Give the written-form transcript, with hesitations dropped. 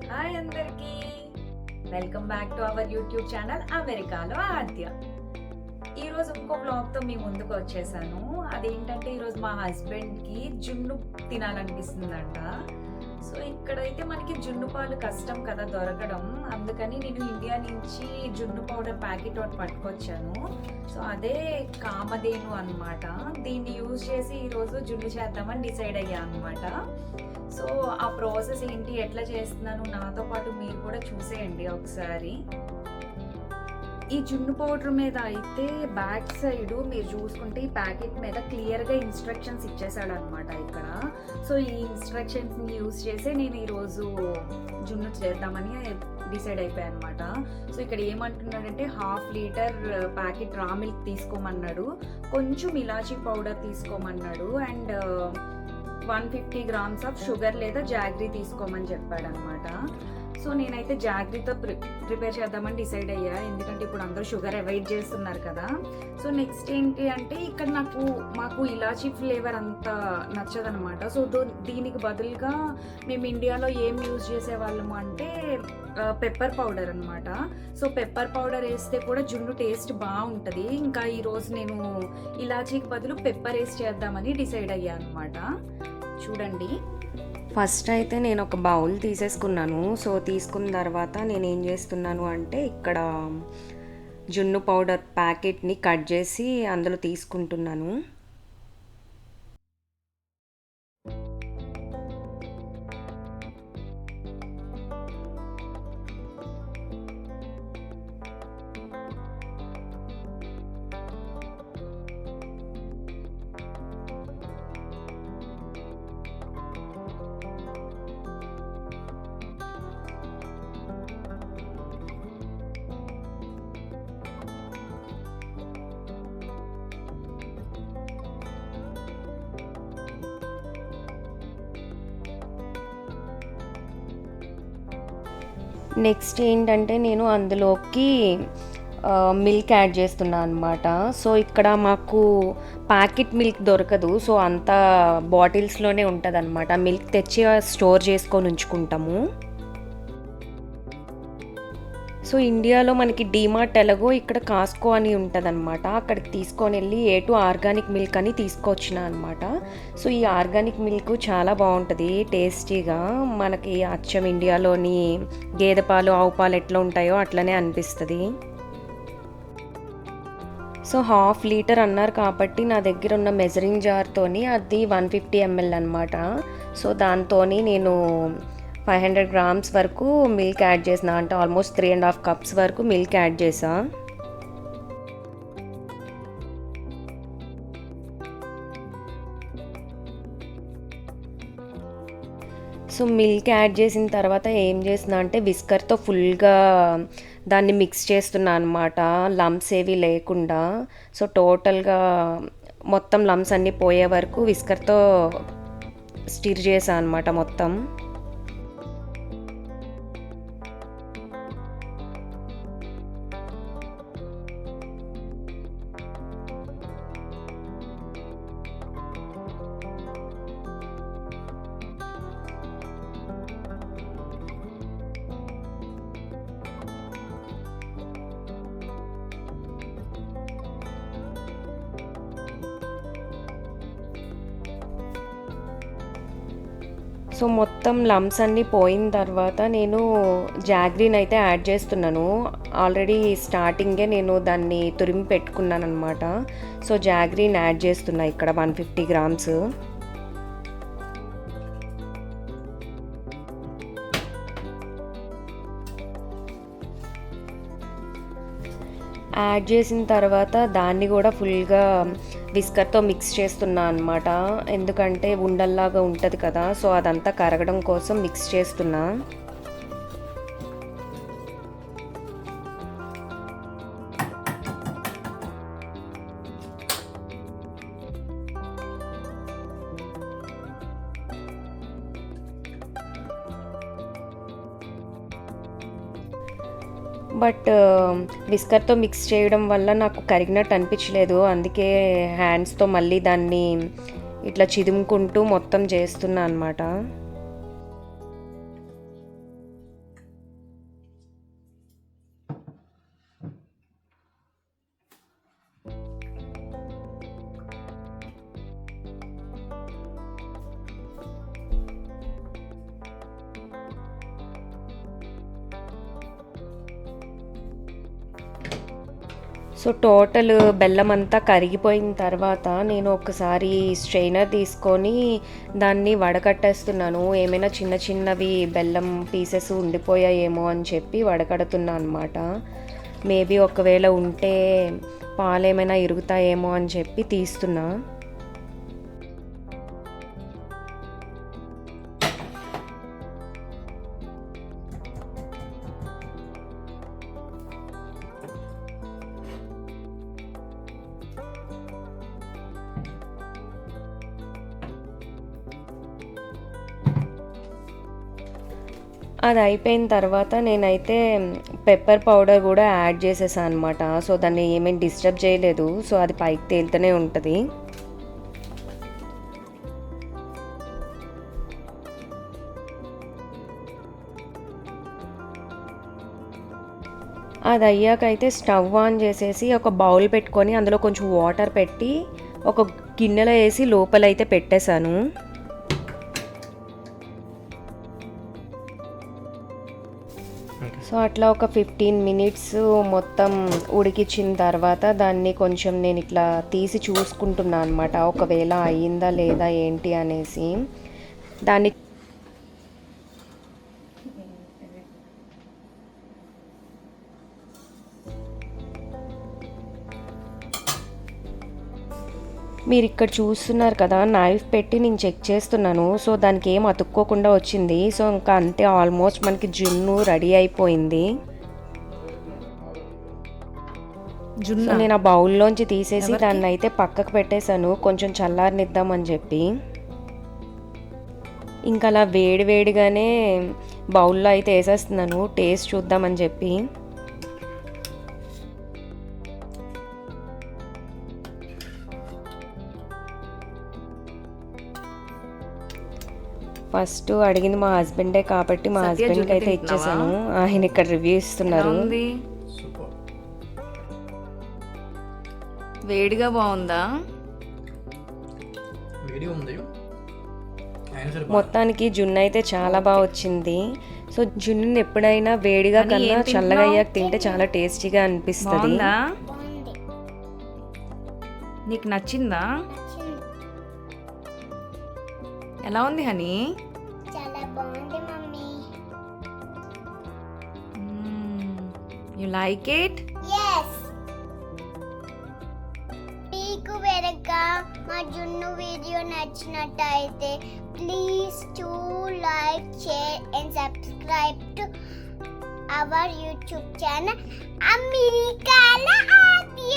Hi అందరికీ, welcome back to our YouTube channel అమెరికాలో ఆద్య. ఈరోజు ఇంకో బ్లాగ్తో మీ ముందుకు వచ్చేసాను. అదేంటంటే ఈరోజు మా హస్బెండ్కి జున్ను తినాలనిపిస్తుందంట. సో ఇక్కడైతే మనకి జున్ను పాలు కష్టం కదా దొరకడం, అందుకని నేను ఇండియా నుంచి జున్ను పౌడర్ ప్యాకెట్ ఒకటి పట్టుకొచ్చాను. సో అదే కామధేను అనమాట. దీన్ని యూజ్ చేసి ఈరోజు జున్ను చేద్దామని డిసైడ్ అయ్యా అనమాట. సో ఆ ప్రాసెస్ ఏంటి, ఎట్లా చేస్తున్నాను నాతో పాటు మీరు కూడా చూసేయండి ఒకసారి. ఈ జున్ను పౌడర్ మీద అయితే బ్యాక్ సైడ్ మీరు చూసుకుంటే ఈ ప్యాకెట్ మీద క్లియర్గా ఇన్స్ట్రక్షన్స్ ఇచ్చేసాడు అనమాట ఇక్కడ. సో ఈ ఇన్స్ట్రక్షన్స్ని యూజ్ చేసి నేను ఈరోజు జున్ను చేద్దామని డిసైడ్ అయిపోయాను అనమాట. సో ఇక్కడ ఏమంటున్నాడంటే 1/2 లీటర్ ప్యాకెట్ రా మిల్క్ తీసుకోమన్నాడు, కొంచెం ఇలాచీ పౌడర్ తీసుకోమన్నాడు, అండ్ 150 గ్రామ్స్ ఆఫ్ షుగర్ లేదా జాగ్రీ తీసుకోమని చెప్పాడు అనమాట. సో నేనైతే జాగ్రీతో ప్రిపేర్ చేద్దామని డిసైడ్ అయ్యా, ఎందుకంటే ఇప్పుడు అందరూ షుగర్ అవాయిడ్ చేస్తున్నారు కదా. సో నెక్స్ట్ ఏంటి అంటే ఇక్కడ మాకు ఇలాచీ ఫ్లేవర్ అంత నచ్చదనమాట. సో దీనికి బదులుగా మేము ఇండియాలో ఏం యూజ్ చేసేవాళ్ళము అంటే పెప్పర్ పౌడర్ అనమాట. సో పెప్పర్ పౌడర్ వేస్తే కూడా జున్ను టేస్ట్ బాగుంటుంది. ఇంకా ఈరోజు నేను ఇలాచీకి బదులు పెప్పర్ వేసి చేద్దామని డిసైడ్ అయ్యా అనమాట. చూడండి, ఫస్ట్ అయితే నేను ఒక బౌల్ తీసేసుకున్నాను. సో తీసుకున్న తర్వాత నేను ఏం చేస్తున్నాను అంటే ఇక్కడ జున్ను పౌడర్ ప్యాకెట్ని కట్ చేసి అందులో తీసుకుంటున్నాను. నెక్స్ట్ ఏంటంటే నేను అందులోకి మిల్క్ యాడ్ చేస్తున్నాను అనమాట. సో ఇక్కడ మాకు ప్యాకెట్ మిల్క్ దొరకదు, సో అంతా బాటిల్స్లోనే ఉంటుంది అనమాట. మిల్క్ తెచ్చి స్టోర్ చేసుకొని ఉంచుకుంటాము. సో ఇండియాలో మనకి డీమార్ట్ ఎలాగో ఇక్కడ కాస్కో అని ఉంటుంది అనమాట. అక్కడికి తీసుకొని వెళ్ళి A2 ఆర్గానిక్ మిల్క్ అని తీసుకొచ్చిన అనమాట. సో ఈ ఆర్గానిక్ మిల్క్ చాలా బాగుంటుంది టేస్టీగా, మనకి అచ్చం ఇండియాలోని గేదె పాలు ఆవు పాలు ఎట్లా ఉంటాయో అట్లనే అనిపిస్తుంది. సో 1/2 లీటర్ అన్నారు కాబట్టి నా దగ్గర ఉన్న మెజరింగ్ జార్తోని అది 150 ml అనమాట. సో దాంతో నేను 500 గ్రామ్స్ వరకు మిల్క్ యాడ్ చేసిన, అంటే ఆల్మోస్ట్ 3.5 కప్స్ వరకు మిల్క్ యాడ్ చేసా. సో మిల్క్ యాడ్ చేసిన తర్వాత ఏం చేసిన అంటే విస్కర్తో ఫుల్గా దాన్ని మిక్స్ చేస్తున్నా అనమాట, లమ్స్ ఏవి లేకుండా. సో టోటల్గా మొత్తం లమ్స్ అన్నీ పోయే వరకు విస్కర్తో స్టిర్ చేసా అనమాట మొత్తం. సో మొత్తం లమ్స్ అన్నీ పోయిన తర్వాత నేను జాగ్రీన్ అయితే యాడ్ చేస్తున్నాను. ఆల్రెడీ స్టార్టింగే నేను దాన్ని తురిమి పెట్టుకున్నాను అనమాట. సో జాగ్రీన్ యాడ్ చేస్తున్నా ఇక్కడ 150 గ్రామ్స్. యాడ్ చేసిన తర్వాత దాన్ని కూడా ఫుల్గా విస్కర్తో మిక్స్ చేస్తున్నా అనమాట, ఎందుకంటే ఉండల్లాగా ఉంటుంది కదా. సో అదంతా కరగడం కోసం మిక్స్ చేస్తున్నా. బట్ విస్కర్తో మిక్స్ చేయడం వల్ల నాకు కరిగినట్టు అనిపించలేదు, అందుకే హ్యాండ్స్తో మళ్ళీ దాన్ని ఇట్లా చిదుముకుంటూ మొత్తం చేస్తున్నా అనమాట. సో టోటల్ బెల్లం అంతా కరిగిపోయిన తర్వాత నేను ఒకసారి స్ట్రెయినర్ తీసుకొని దాన్ని వడకట్టేస్తున్నాను. ఏమైనా చిన్న చిన్నవి బెల్లం పీసెస్ ఉండిపోయాయేమో అని చెప్పి వడకడుతున్నా అనమాట. మేబీ ఒకవేళ ఉంటే పాలు ఏమైనా ఇరుగుతాయేమో అని చెప్పి తీస్తున్నా. అది అయిపోయిన తర్వాత నేనైతే పెప్పర్ పౌడర్ కూడా యాడ్ చేసేసాను అనమాట. సో దాన్ని ఏమేమి డిస్టర్బ్ చేయలేదు. సో అది పైకి తేలుతూనే ఉంటుంది. అది అయ్యాకైతే స్టవ్ ఆన్ చేసేసి ఒక బౌల్ పెట్టుకొని అందులో కొంచెం వాటర్ పెట్టి ఒక గిన్నెలో వేసి లోపలైతే పెట్టేశాను. సో అట్లా ఒక 15 మినిట్స్ మొత్తం ఉడికించిన తర్వాత దాన్ని కొంచెం నేను ఇట్లా తీసి చూసుకుంటున్నాను అనమాట, ఒకవేళ అయ్యిందా లేదా ఏంటి అనేసి. దాన్ని మీరు ఇక్కడ చూస్తున్నారు కదా, నైఫ్ పెట్టి నేను చెక్ చేస్తున్నాను. సో దానికి ఏం అతుక్కోకుండా వచ్చింది. సో ఇంకా అంతే, ఆల్మోస్ట్ మనకి జున్ను రెడీ అయిపోయింది. సో నేను ఆ బౌల్లోంచి తీసేసి దాన్ని అయితే పక్కకు పెట్టేశాను, కొంచెం చల్లారనిద్దామని చెప్పి. ఇంకా అలా వేడివేడిగానే బౌల్లో అయితే వేసేస్తున్నాను, టేస్ట్ చూద్దామని చెప్పి. ఫస్ట్ అడిగింది మా హస్బెండే కాబట్టి మా హస్బెండ్కి అయితే ఇచ్చేసాను. ఆయన ఇక్కడ రివ్యూ ఇస్తున్నారు. వేడిగా బాగుందా? మొత్తానికి జున్ను అయితే చాలా బాగా వచ్చింది. సో జున్నుని ఎప్పుడైనా వేడిగా కన్నా చల్లగా అయ్యాక తింటే చాలా టేస్టీగా అనిపిస్తుంది. నీకు నచ్చిందా? ఎలా ఉంది హనీ? చాలా బాగుంది mummy. You like it? yes మీకు వేరగా మా జున్ను వీడియో నచ్చినట్టయితే please to like, share and subscribe to our YouTube channel అమెరికాలో ఆద్య.